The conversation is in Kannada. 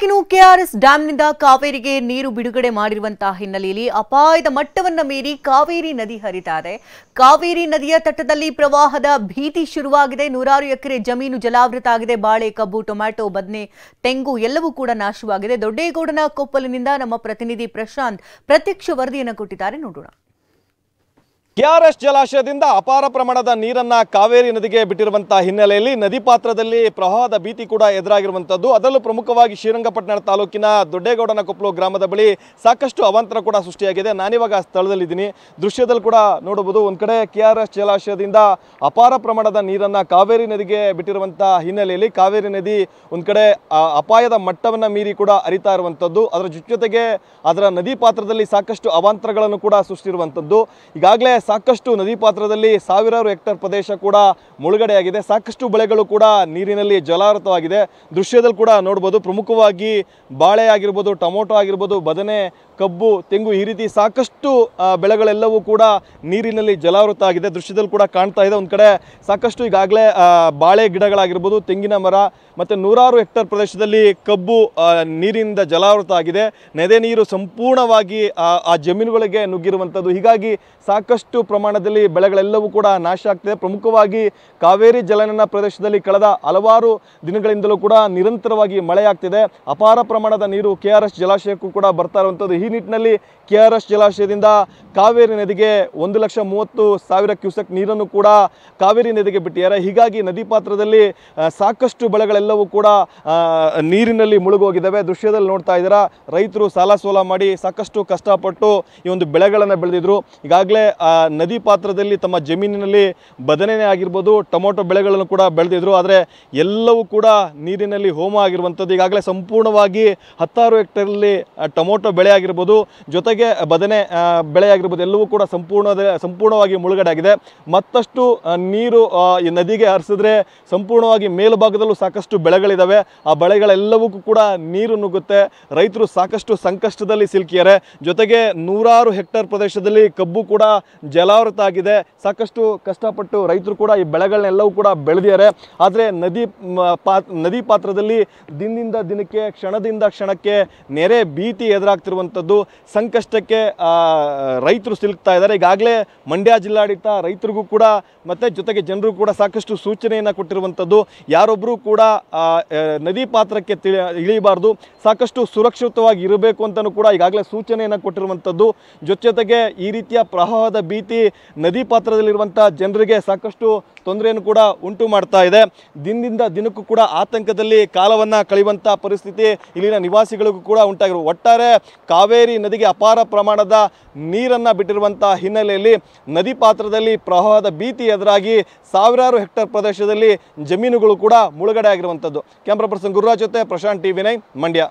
ತಾಲೂಕಿನ ಕೆಆರ್ಎಸ್ ಡ್ಯಾಂನಿಂದ ಕಾವೇರಿಗೆ ನೀರು ಬಿಡುಗಡೆ ಮಾಡಿರುವಂತಹ ಹಿನ್ನೆಲೆಯಲ್ಲಿ ಅಪಾಯದ ಮಟ್ಟವನ್ನ ಮೀರಿ ಕಾವೇರಿ ನದಿ ಹರಿತಾ ಇದೆ. ಕಾವೇರಿ ನದಿಯ ತಟದಲ್ಲಿ ಪ್ರವಾಹದ ಭೀತಿ ಶುರುವಾಗಿದೆ. ನೂರಾರು ಎಕರೆ ಜಮೀನು ಜಲಾವೃತ ಆಗಿದೆ. ಬಾಳೆ, ಕಬ್ಬು, ಟೊಮ್ಯಾಟೊ, ಬದನೆ, ತೆಂಗು ಎಲ್ಲವೂ ಕೂಡ ನಾಶವಾಗಿದೆ. ದೊಡ್ಡೇಗೌಡನ ಕೊಪ್ಪಲಿನಿಂದ ನಮ್ಮ ಪ್ರತಿನಿಧಿ ಪ್ರಶಾಂತ್ ಪ್ರತ್ಯಕ್ಷ ವರದಿಯನ್ನು ಕೊಟ್ಟಿದ್ದಾರೆ. ನೋಡೋಣ. ಕೆಆರ್ಎಸ್ ಜಲಾಶಯದಿಂದ ಅಪಾರ ಪ್ರಮಾಣದ ನೀರನ್ನ ಕಾವೇರಿ ನದಿಗೆ ಬಿಟ್ಟಿರುವಂತಹ ಹಿನ್ನೆಲೆಯಲ್ಲಿ ನದಿ ಪಾತ್ರದಲ್ಲಿ ಪ್ರವಾಹದ ಭೀತಿ ಕೂಡ ಎದುರಾಗಿರುವಂತದ್ದು. ಅದರಲ್ಲೂ ಪ್ರಮುಖವಾಗಿ ಶ್ರೀರಂಗಪಟ್ಟಣ ತಾಲೂಕಿನ ದೊಡ್ಡೇಗೌಡನ ಕೊಪ್ಪಲು ಗ್ರಾಮದ ಬಳಿ ಸಾಕಷ್ಟು ಅವಾಂತರ ಕೂಡ ಸೃಷ್ಟಿಯಾಗಿದೆ. ನಾನಿವಾಗ ಸ್ಥಳದಲ್ಲಿದ್ದೀನಿ. ದೃಶ್ಯದಲ್ಲಿ ಕೂಡ ನೋಡಬಹುದು. ಒಂದ್ ಕಡೆ ಕೆಆರ್ಎಸ್ ಜಲಾಶಯದಿಂದ ಅಪಾರ ಪ್ರಮಾಣದ ನೀರನ್ನ ಕಾವೇರಿ ನದಿಗೆ ಬಿಟ್ಟಿರುವಂತಹ ಹಿನ್ನೆಲೆಯಲ್ಲಿ ಕಾವೇರಿ ನದಿ ಒಂದ್ ಕಡೆ ಅಪಾಯದ ಮಟ್ಟವನ್ನ ಮೀರಿ ಕೂಡ ಹರಿತಾ ಇರುವಂತದ್ದು. ಅದರ ಜೊತೆಗೆ ಅದರ ನದಿ ಪಾತ್ರದಲ್ಲಿ ಸಾಕಷ್ಟು ಅವಾಂತರಗಳನ್ನು ಕೂಡ ಸೃಷ್ಟಿರುವಂತದ್ದು. ಈಗಾಗಲೇ ಸಾಕಷ್ಟು ನದಿ ಪಾತ್ರದಲ್ಲಿ ಸಾವಿರಾರು ಹೆಕ್ಟೇರ್ ಪ್ರದೇಶ ಕೂಡ ಮುಳುಗಡೆಯಾಗಿದೆ. ಸಾಕಷ್ಟು ಬೆಳೆಗಳು ಕೂಡ ನೀರಿನಲ್ಲಿ ಜಲಾವೃತವಾಗಿದೆ. ದೃಶ್ಯದಲ್ಲಿ ಕೂಡ ನೋಡಬಹುದು. ಪ್ರಮುಖವಾಗಿ ಬಾಳೆ ಆಗಿರ್ಬೋದು, ಟೊಮೊಟೊ ಆಗಿರ್ಬೋದು, ಬದನೆ, ಕಬ್ಬು, ತೆಂಗು ಈ ರೀತಿ ಸಾಕಷ್ಟು ಬೆಳೆಗಳೆಲ್ಲವೂ ಕೂಡ ನೀರಿನಲ್ಲಿ ಜಲಾವೃತ ಆಗಿದೆ. ದೃಶ್ಯದಲ್ಲಿ ಕೂಡ ಕಾಣ್ತಾ ಇದೆ. ಒಂದು ಕಡೆ ಸಾಕಷ್ಟು ಈಗಾಗಲೇ ಬಾಳೆ ಗಿಡಗಳಾಗಿರ್ಬೋದು, ತೆಂಗಿನ ಮರ ಮತ್ತು ನೂರಾರು ಹೆಕ್ಟೇರ್ ಪ್ರದೇಶದಲ್ಲಿ ಕಬ್ಬು ನೀರಿನಿಂದ ಜಲಾವೃತ ಆಗಿದೆ. ನದಿ ನೀರು ಸಂಪೂರ್ಣವಾಗಿ ಆ ಜಮೀನುಗಳಿಗೆ ನುಗ್ಗಿರುವಂಥದ್ದು. ಹೀಗಾಗಿ ಸಾಕಷ್ಟು ಪ್ರಮಾಣದಲ್ಲಿ ಬೆಳೆಗಳೆಲ್ಲವೂ ಕೂಡ ನಾಶ ಆಗ್ತಿದೆ. ಪ್ರಮುಖವಾಗಿ ಕಾವೇರಿ ಜಲನಯನ ಪ್ರದೇಶದಲ್ಲಿ ಕಳೆದ ಹಲವಾರು ದಿನಗಳಿಂದಲೂ ಕೂಡ ನಿರಂತರವಾಗಿ ಮಳೆಯಾಗ್ತಿದೆ. ಅಪಾರ ಪ್ರಮಾಣದ ನೀರು ಕೆಆರ್ಎಸ್ ಜಲಾಶಯಕ್ಕೂ ಕೂಡ ಬರ್ತಾ ಇರುವಂಥದ್ದು. ಈ ನಿಟ್ಟಿನಲ್ಲಿ ಕೆಆರ್ಎಸ್ ಜಲಾಶಯದಿಂದ ಕಾವೇರಿ ನದಿಗೆ 1,30,000 ಕ್ಯೂಸೆಕ್ ನೀರನ್ನು ಕೂಡ ಕಾವೇರಿ ನದಿಗೆ ಬಿಟ್ಟಿದ್ದಾರೆ. ಹೀಗಾಗಿ ನದಿ ಪಾತ್ರದಲ್ಲಿ ಸಾಕಷ್ಟು ಬೆಳೆಗಳೆಲ್ಲವೂ ಕೂಡ ನೀರಿನಲ್ಲಿ ಮುಳುಗೋಗಿದ್ದಾವೆ. ದೃಶ್ಯದಲ್ಲಿ ನೋಡ್ತಾ ಇದ್ದೀರಾ. ರೈತರು ಸಾಲ ಸೋಲ ಮಾಡಿ ಸಾಕಷ್ಟು ಕಷ್ಟಪಟ್ಟು ಈ ಒಂದು ಬೆಳೆಗಳನ್ನು ಬೆಳೆದಿದ್ರು. ಈಗಾಗಲೇ ನದಿ ಪಾತ್ರದಲ್ಲಿ ತಮ್ಮ ಜಮೀನಿನಲ್ಲಿ ಬದನೆನೇ ಆಗಿರ್ಬೋದು, ಟೊಮೊಟೊ ಬೆಳೆಗಳನ್ನು ಕೂಡ ಬೆಳೆದಿದ್ರು. ಆದರೆ ಎಲ್ಲವೂ ಕೂಡ ನೀರಿನಲ್ಲಿ ಹೋಮ ಆಗಿರುವಂಥದ್ದು. ಈಗಾಗಲೇ ಸಂಪೂರ್ಣವಾಗಿ 10 ಹೆಕ್ಟೇರಲ್ಲಿ ಟೊಮೊಟೊ ಬೆಳೆ ಆಗಿರ್ಬೋದು, ಜೊತೆಗೆ ಬದನೆ ಬೆಳೆ ಆಗಿರ್ಬೋದು, ಎಲ್ಲವೂ ಕೂಡ ಸಂಪೂರ್ಣವಾಗಿ ಮುಳುಗಡೆ ಆಗಿದೆ. ಮತ್ತಷ್ಟು ನೀರು ಈ ನದಿಗೆ ಹರಿಸಿದ್ರೆ ಸಂಪೂರ್ಣವಾಗಿ ಮೇಲುಭಾಗದಲ್ಲೂ ಸಾಕಷ್ಟು ಬೆಳೆಗಳಿದ್ದಾವೆ. ಆ ಬೆಳೆಗಳೆಲ್ಲವೂ ಕೂಡ ನೀರು ನುಗ್ಗುತ್ತೆ. ರೈತರು ಸಾಕಷ್ಟು ಸಂಕಷ್ಟದಲ್ಲಿ ಸಿಲುಕಿದ್ದಾರೆ. ಜೊತೆಗೆ ನೂರಾರು ಹೆಕ್ಟೇರ್ ಪ್ರದೇಶದಲ್ಲಿ ಕಬ್ಬು ಕೂಡ ಜಲಾವೃತ ಆಗಿದೆ. ಸಾಕಷ್ಟು ಕಷ್ಟಪಟ್ಟು ರೈತರು ಕೂಡ ಈ ಬೆಳೆಗಳನ್ನೆಲ್ಲವೂ ಕೂಡ ಬೆಳೆದಿದ್ದಾರೆ. ಆದರೆ ನದಿ ಪಾತ್ರದಲ್ಲಿ ದಿನದಿಂದ ದಿನಕ್ಕೆ, ಕ್ಷಣದಿಂದ ಕ್ಷಣಕ್ಕೆ ನೆರೆ ಭೀತಿ ಎದುರಾಗ್ತಿರುವಂಥದ್ದು. ಸಂಕಷ್ಟಕ್ಕೆ ರೈತರು ಸಿಲುಕ್ತಾ ಇದ್ದಾರೆ. ಈಗಾಗಲೇ ಮಂಡ್ಯ ಜಿಲ್ಲಾಡಳಿತ ರೈತರಿಗೂ ಕೂಡ ಮತ್ತು ಜೊತೆಗೆ ಜನರು ಕೂಡ ಸಾಕಷ್ಟು ಸೂಚನೆಯನ್ನು ಕೊಟ್ಟಿರುವಂಥದ್ದು. ಯಾರೊಬ್ಬರೂ ಕೂಡ ನದಿ ಪಾತ್ರಕ್ಕೆ ಇಳಿಬಾರ್ದು, ಸಾಕಷ್ಟು ಸುರಕ್ಷಿತವಾಗಿ ಇರಬೇಕು ಅಂತಲೂ ಕೂಡ ಈಗಾಗಲೇ ಸೂಚನೆಯನ್ನು ಕೊಟ್ಟಿರುವಂಥದ್ದು. ಜೊತೆಗೆ ಈ ರೀತಿಯ ಪ್ರವಾಹದ ಭೀತಿ ನದಿ ಪಾತ್ರದಲ್ಲಿರುವಂಥ ಜನರಿಗೆ ಸಾಕಷ್ಟು ತೊಂದರೆಯನ್ನು ಕೂಡ ಉಂಟು ಮಾಡ್ತಾ ಇದೆ. ದಿನದಿಂದ ದಿನಕ್ಕೂ ಕೂಡ ಆತಂಕದಲ್ಲಿ ಕಾಲವನ್ನು ಕಳೆಯುವಂಥ ಪರಿಸ್ಥಿತಿ ಇಲ್ಲಿನ ನಿವಾಸಿಗಳಿಗೂ ಕೂಡ ಉಂಟಾಗಿರುವ. ಒಟ್ಟಾರೆ ಕಾವೇರಿ ನದಿಗೆ ಅಪಾರ ಪ್ರಮಾಣದ ನೀರನ್ನು ಬಿಟ್ಟಿರುವಂಥ ಹಿನ್ನೆಲೆಯಲ್ಲಿ ನದಿ ಪಾತ್ರದಲ್ಲಿ ಪ್ರವಾಹದ ಭೀತಿ ಎದುರಾಗಿ ಸಾವಿರಾರು ಹೆಕ್ಟೇರ್ ಪ್ರದೇಶದಲ್ಲಿ ಜಮೀನುಗಳು ಕೂಡ ಮುಳುಗಡೆ ಆಗಿರುವಂಥದ್ದು. ಕ್ಯಾಮ್ರಾ ಪರ್ಸನ್ ಗುರುರಾಜ್ ಜೊತೆ ಪ್ರಶಾಂತ್, TV9 ಮಂಡ್ಯ.